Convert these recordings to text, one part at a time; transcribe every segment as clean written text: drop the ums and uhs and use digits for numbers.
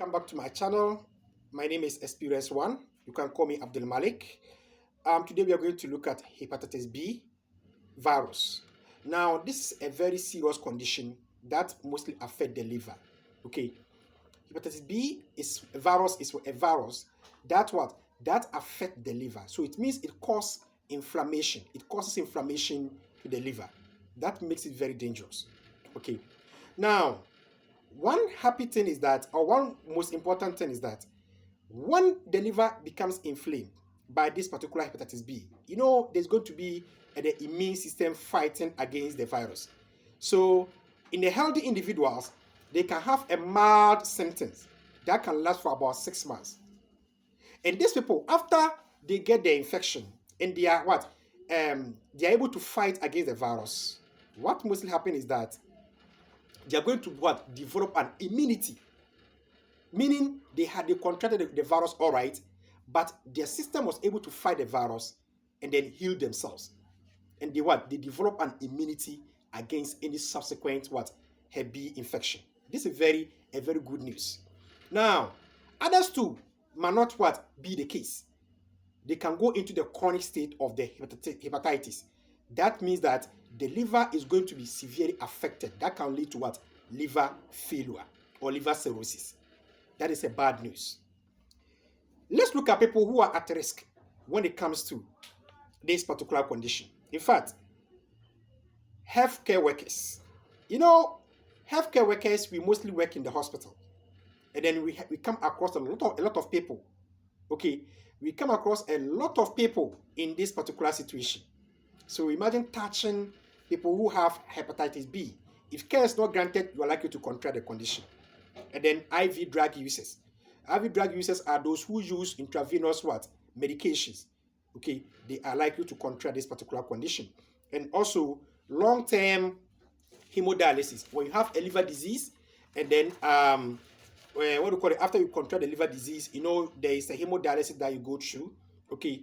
Welcome back to my channel. My name is Experience One. You can call me Abdul Malik. Today we are going to look at hepatitis B virus. Now, this is a very serious condition that mostly affect the liver. Okay, hepatitis B is a virus that affect the liver. So it means it causes inflammation. It causes inflammation to the liver. That makes it very dangerous. Okay, now one happy thing is that, or one most important thing is that, when the liver becomes inflamed by this particular hepatitis B, there's going to be the immune system fighting against the virus. So in the healthy individuals, they can have a mild symptoms that can last for about 6 months. And these people, after they get the infection and they are they are able to fight against the virus, what mostly happens is that they are going to develop an immunity, meaning they contracted the virus all right, but their system was able to fight the virus and then heal themselves, and they develop an immunity against any subsequent Hep B infection. This is a very good news. Now, others too might not be the case. They can go into the chronic state of the hepatitis. That means that the liver is going to be severely affected. That can lead to liver failure or liver cirrhosis. That is a bad news. Let's look at people who are at risk when it comes to this particular condition. In fact, healthcare workers. Healthcare workers, we mostly work in the hospital. And then we come across a lot of people. Okay, we come across a lot of people in this particular situation. So imagine touching people who have hepatitis B. If care is not granted, you are likely to contract the condition. And then IV drug users. IV drug users are those who use intravenous medications. Okay, they are likely to contract this particular condition. And also long-term hemodialysis. When you have a liver disease, and then after you contract the liver disease, there is a hemodialysis that you go through. Okay,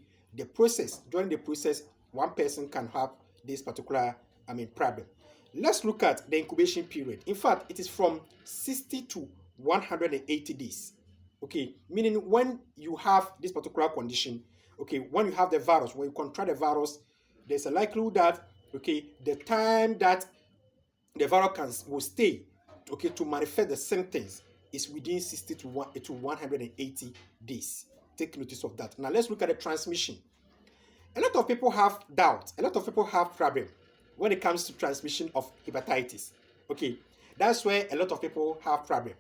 during the process, one person can have this particular problem. Let's look at the incubation period. In fact, it is from 60 to 180 days. Okay, meaning when you have this particular condition, okay, when you have the virus, when you contract the virus, there's a likelihood that the time that the virus will stay to manifest the symptoms is within 60 to 180 days. Take notice of that. Now let's look at the transmission. A lot of people have doubt. A lot of people have problem when it comes to transmission of hepatitis. Okay, that's where a lot of people have problem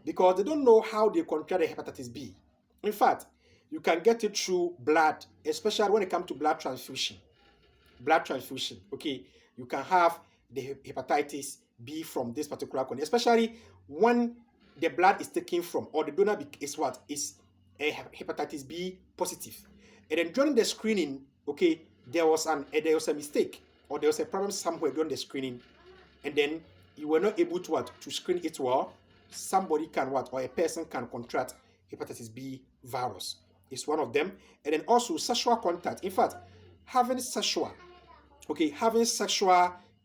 because they don't know how they contract the hepatitis B. In fact, you can get it through blood, especially when it comes to blood transfusion. Okay, you can have the hepatitis B from this particular condition, especially when the blood is taken from, or the donor is a hepatitis B positive. And then during the screening, okay, there was a mistake, or there was a problem somewhere during the screening, and then you were not able to screen it well. Somebody can or a person can contract hepatitis B virus. It's one of them. And then also sexual contact. In fact, having sexual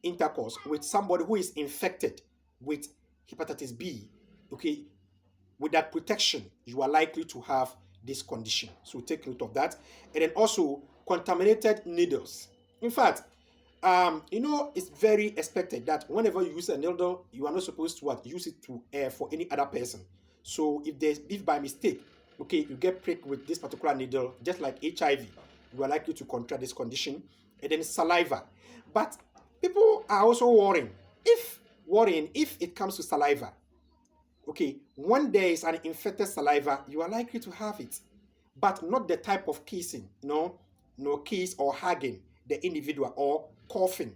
intercourse with somebody who is infected with hepatitis B, okay, with that protection, you are likely to have this condition. So take note of that. And then also contaminated needles. In fact, it's very expected that whenever you use a needle, you are not supposed to use it for any other person. So if by mistake, okay, you get pricked with this particular needle, just like HIV, you are likely to contract this condition. And then saliva. But people are also worrying if it comes to saliva. Okay, when there is an infected saliva, you are likely to have it, but not the type of kissing, no kiss or hugging the individual, or coughing,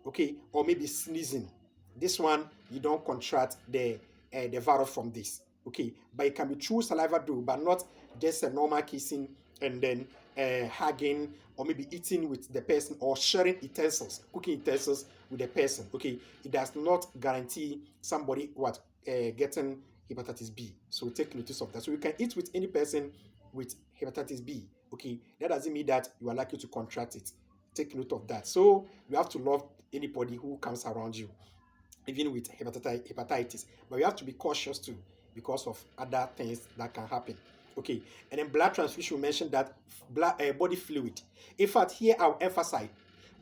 okay, or maybe sneezing. This one, you don't contract the virus from this, okay, but it can be through saliva too, but not just a normal kissing and then hugging, or maybe eating with the person, or sharing cooking utensils with the person. Okay, it does not guarantee somebody getting hepatitis B. So take notice of that. So you can eat with any person with hepatitis B. Okay, that doesn't mean that you are likely to contract it. Take note of that. So you have to love anybody who comes around you, even with hepatitis. But you have to be cautious too, because of other things that can happen. Okay, and then blood transfusion, we mentioned that body fluid. In fact, here I'll emphasize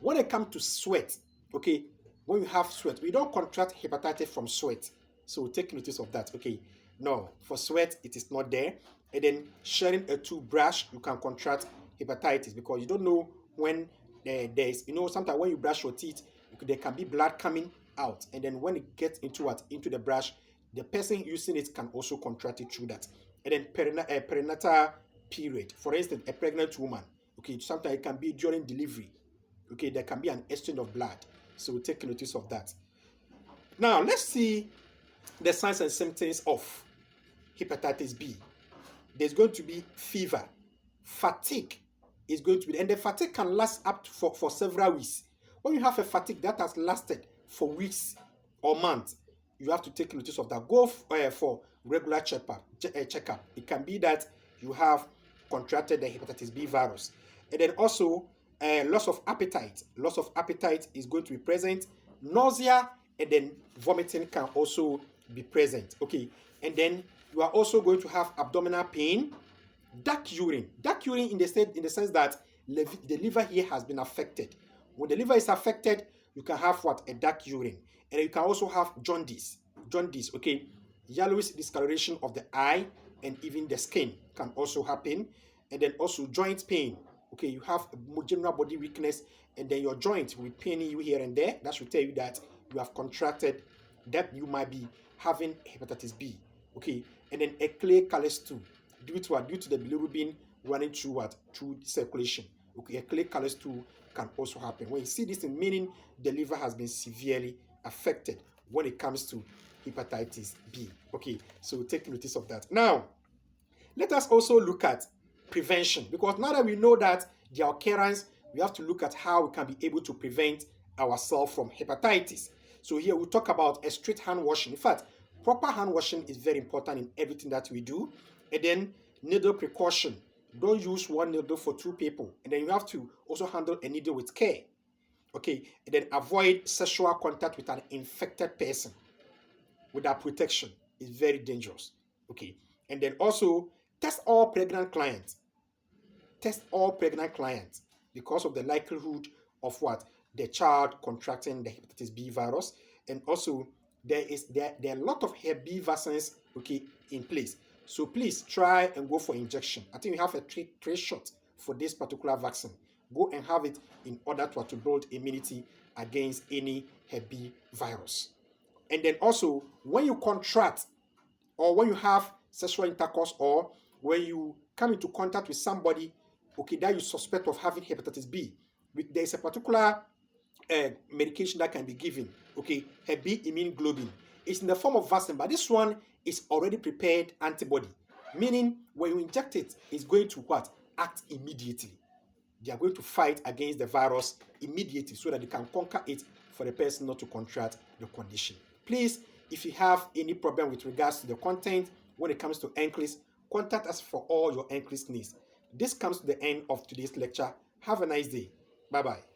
when it comes to sweat. Okay, when you have sweat, we don't contract hepatitis from sweat. So take notice of that. Okay, no, for sweat it is not there. And then sharing a toothbrush, you can contract hepatitis because you don't know when there's, sometimes when you brush your teeth, there can be blood coming out, and then when it gets into the brush, the person using it can also contract it through that. And then perinatal period, for instance, a pregnant woman, okay, sometimes it can be during delivery, okay, there can be an exchange of blood, so take notice of that. Now let's see the signs and symptoms of hepatitis B. There's going to be fever, fatigue is going to be, and the fatigue can last up for several weeks. When you have a fatigue that has lasted for weeks or months, you have to take notice of that. Go for regular checkup. It can be that you have contracted the hepatitis B virus. And then also loss of appetite. Loss of appetite is going to be present. Nausea and then vomiting can also be present. Okay, and then you are also going to have abdominal pain, dark urine. Dark urine in the sense that the liver here has been affected. When the liver is affected, you can have a dark urine. And you can also have jaundice, okay? Yellowish discoloration of the eye and even the skin can also happen. And then also joint pain, okay? You have general body weakness, and then your joint will pain you here and there. That should tell you that you have contracted, that you might be having hepatitis B, okay? And then a clear color stool, due to the bilirubin running through circulation. Okay, a clear color stool can also happen. When you see this, meaning the liver has been severely affected when it comes to hepatitis B. Okay, so take notice of that. Now, let us also look at prevention, because now that we know that the occurrence, we have to look at how we can be able to prevent ourselves from hepatitis. So here we talk about a strict hand washing. In fact, proper hand washing is very important in everything that we do. And then needle precaution. Don't use one needle for two people. And then you have to also handle a needle with care. Okay, and then avoid sexual contact with an infected person without protection. It's very dangerous. Okay, and then also test all pregnant clients. Test all pregnant clients because of the likelihood of the child contracting the hepatitis B virus. And also there are a lot of Hep B vaccines, okay, in place. So please try and go for injection. I think we have a three shot for this particular vaccine. Go and have it in order to build immunity against any Hep B virus. And then also, when you contract or when you have sexual intercourse or when you come into contact with somebody, okay, that you suspect of having hepatitis B, there is a particular medication that can be given, okay, Hep B immunoglobulin. It's in the form of vaccine, but this one is already prepared antibody, meaning when you inject it, it's going to act immediately. They are going to fight against the virus immediately so that they can conquer it for the person not to contract the condition. Please, if you have any problem with regards to the content when it comes to NCLEX, contact us for all your NCLEX needs. This comes to the end of today's lecture. Have a nice day. Bye-bye.